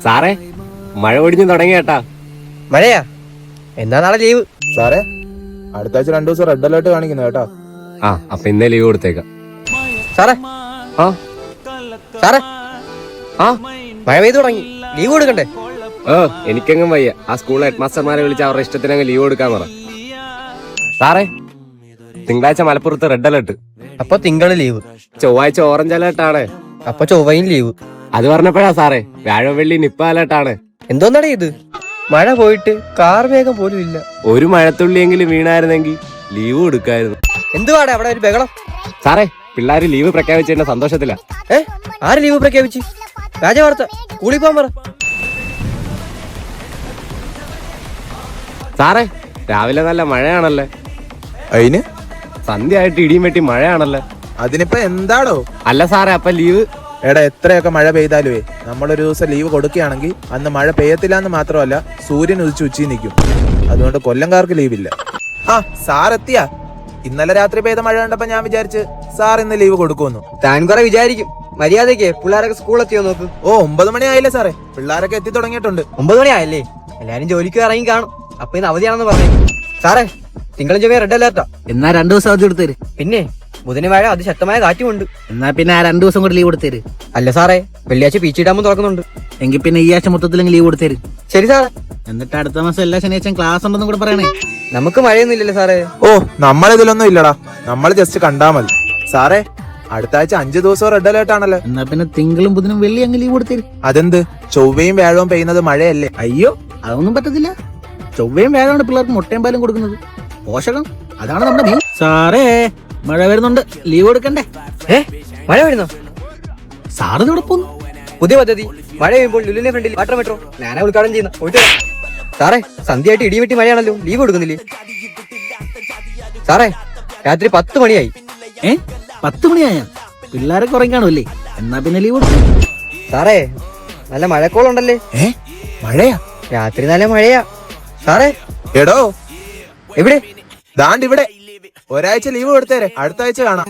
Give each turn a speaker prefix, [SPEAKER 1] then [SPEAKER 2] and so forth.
[SPEAKER 1] സാറേ മഴ ഒടിഞ്ഞു തുടങ്ങി കേട്ടാ.
[SPEAKER 2] മഴയാ? എന്നാ നാളെ ലീവ്.
[SPEAKER 3] സാറേ അടുത്ത ആഴ്ച 2 ദിവസം റെഡ് അലേർട്ട് കാണിക്കുന്നു കേട്ടോ.
[SPEAKER 1] അപ്പൊ ഇന്നേ ലീവ് കൊടുത്തേക്കാം.
[SPEAKER 2] സാറേ
[SPEAKER 1] ആ
[SPEAKER 2] സാറേ
[SPEAKER 1] ആ
[SPEAKER 2] മഴ പെയ്തു തുടങ്ങി, ലീവ് കൊടുക്കണ്ടേ?
[SPEAKER 1] എനിക്കെങ്ങും വയ്യ. ആ സ്കൂൾ ഹെഡ് മാസ്റ്റർമാരെ വിളിച്ച് അവരുടെ ഇഷ്ടത്തിനങ്ങ് ലീവ് കൊടുക്കാൻ പറ. സാറേ തിങ്കളാഴ്ച മലപ്പുറത്ത് റെഡ് അലേർട്ട്,
[SPEAKER 2] അപ്പൊ തിങ്കള് ലീവ്,
[SPEAKER 1] ചൊവ്വാഴ്ച ഓറഞ്ച് അലേർട്ടാണ്.
[SPEAKER 2] അപ്പൊ ചൊവ്വയും ലീവ്.
[SPEAKER 1] അത് പറഞ്ഞപ്പോഴാ സാറേ വ്യാഴം വെള്ളി നിപ്പ അലേർട്ടാണ്.
[SPEAKER 2] എന്തോന്നാടേ ഇത്? മഴ പോയിട്ട് കാർ വേഗം പോലും ഇല്ല.
[SPEAKER 1] ഒരു മഴത്തുള്ളിയെങ്കിലും വീണായിരുന്നെങ്കിൽ ലീവ് കൊടുക്കായിരുന്നു.
[SPEAKER 2] എന്തുവാടെ അവിടെ ഒരു ബഹളം?
[SPEAKER 1] സാറേ പിള്ളേര് ലീവ് പ്രഖ്യാപിച്ചതിന്റെ സന്തോഷത്തില.
[SPEAKER 2] ആര് ലീവ് പ്രഖ്യാപിച്ചു? രാജവാർത്ത കൂടി പോകാൻ പറ.
[SPEAKER 1] സാറേ രാവിലെ നല്ല മഴയാണല്ലേ?
[SPEAKER 3] അതിന്
[SPEAKER 1] സന്ധ്യയായിട്ട് ഇടിയും വെട്ടി മഴയാണല്ലേ?
[SPEAKER 3] അതിനിപ്പോ എന്താടോ?
[SPEAKER 1] അല്ല സാറേ അപ്പൊ ലീവ്?
[SPEAKER 3] എടാ എത്രയൊക്കെ മഴ പെയ്താലുവേ നമ്മളൊരു ദിവസം ലീവ് കൊടുക്കുകയാണെങ്കിൽ അന്ന് മഴ പെയ്യത്തില്ല എന്ന് മാത്രമല്ല സൂര്യൻ ഉദിച്ച് ഉച്ചയിൽ നിൽക്കും. അതുകൊണ്ട് കൊല്ലംകാർക്ക് ലീവില്ല. ആ സാർ എത്തിയാ? ഇന്നലെ രാത്രി പെയ്ത മഴ കണ്ടപ്പോ ഞാൻ വിചാരിച്ച് സാർ ഇന്ന് ലീവ് കൊടുക്കുമെന്നു.
[SPEAKER 2] താൻ കുറെ വിചാരിക്കും. മര്യാദക്ക് പിള്ളേരൊക്കെ സ്കൂളെത്തിയോ നോക്ക്.
[SPEAKER 3] 9 മണി ആയില്ലേ സാറേ? പിള്ളേരൊക്കെ എത്തി തുടങ്ങിയിട്ടുണ്ട്.
[SPEAKER 2] 9 മണി ആയല്ലേ? എല്ലാരും ജോലിക്ക് ഇറങ്ങി കാണും. അപ്പൊ ഇന്ന് അവധിയാണെന്ന് പറഞ്ഞു. സാറേ തിങ്കളും ചൊവ്വയും റെഡ് അലേർട്ടാ.
[SPEAKER 4] എന്നാ 2 ദിവസം അവധി കൊടുത്തേര്.
[SPEAKER 2] പിന്നെ ബുധന് മഴ അതിശക്തമായ കാറ്റുമുണ്ട്.
[SPEAKER 4] എന്നാ പിന്നെ ആ 2 ദിവസം കൂടെ ലീവ് കൊടുത്തേര്.
[SPEAKER 2] അല്ല സാറേ വെള്ളിയാഴ്ച പീച്ചി ഡാമും തുറക്കുന്നുണ്ട്.
[SPEAKER 4] എങ്കിൽ പിന്നെ ഈ ആഴ്ച മൊത്തത്തിലെങ്കിൽ ലീവ് കൊടുത്തേര്.
[SPEAKER 2] ശരി സാറേ.
[SPEAKER 4] എന്നിട്ട് അടുത്ത മാസം എല്ലാ ശനിയാഴ്ചയും ക്ലാസ് ഉണ്ടെന്നും കൂടെ പറയണേ.
[SPEAKER 2] നമുക്ക് മഴയൊന്നും ഇല്ലല്ലോ സാറേ.
[SPEAKER 3] ഓ നമ്മളിതിലൊന്നും ഇല്ലടാ, നമ്മൾ ജസ്റ്റ് കണ്ടാ മതി. സാറേ അടുത്ത ആഴ്ച 5 ദിവസം റെഡ് അലേർട്ട് ആണല്ലോ.
[SPEAKER 4] എന്നാ പിന്നെ തിങ്കളും ബുധനും വെള്ളി അങ്ങ് ലീവ് കൊടുത്തേര്.
[SPEAKER 3] അതെന്ത്? ചൊവ്വയും വ്യാഴവും പെയ്യുന്നത് മഴയല്ലേ?
[SPEAKER 4] അയ്യോ അതൊന്നും പറ്റത്തില്ല. ചൊവ്വയും വ്യാഴമാണ് പിള്ളേർക്ക് മുട്ടയും പാലും കൊടുക്കുന്നത്. പോഷകം അതാണ് നമ്മുടെ മെയിൻ. സാറേ മഴ വരുന്നുണ്ട്, ലീവ് കൊടുക്കണ്ടേ?
[SPEAKER 2] മഴ വരുന്നോ?
[SPEAKER 4] സാറിന് ഇവിടെ പോന്നു.
[SPEAKER 2] പുതിയ പദ്ധതി. മഴ പെയ്യുമ്പോൾ ലുലിന്റെ ഫ്രണ്ടിൽ വാട്ടർ മെട്രോ ഞാനാ ഉദ്ഘാടനം ചെയ്യുന്ന. പോയിട്ട് വരാം. സാറേ സന്ധ്യയായിട്ട് ഇടിവെട്ടി മഴയാണല്ലോ, ലീവ് കൊടുക്കുന്നില്ലേ? സാറേ രാത്രി 10 മണിയായി.
[SPEAKER 4] 10 മണിയായ പിള്ളേരൊക്കെ ഉറങ്ങി കാണുമല്ലേ? എന്നാ പിന്നെ ലീവ് കൊടുക്കും.
[SPEAKER 2] സാറേ നല്ല മഴക്കോളുണ്ടല്ലേ?
[SPEAKER 3] മഴയാ?
[SPEAKER 2] രാത്രി നല്ല മഴയാ സാറേ.
[SPEAKER 3] എടോ
[SPEAKER 2] എവിടെ?
[SPEAKER 3] ദാണ്ട് ഇവിടെ. ഒരാഴ്ച ലീവ് കൊടുത്തേരെ, അടുത്ത ആഴ്ച കാണാം.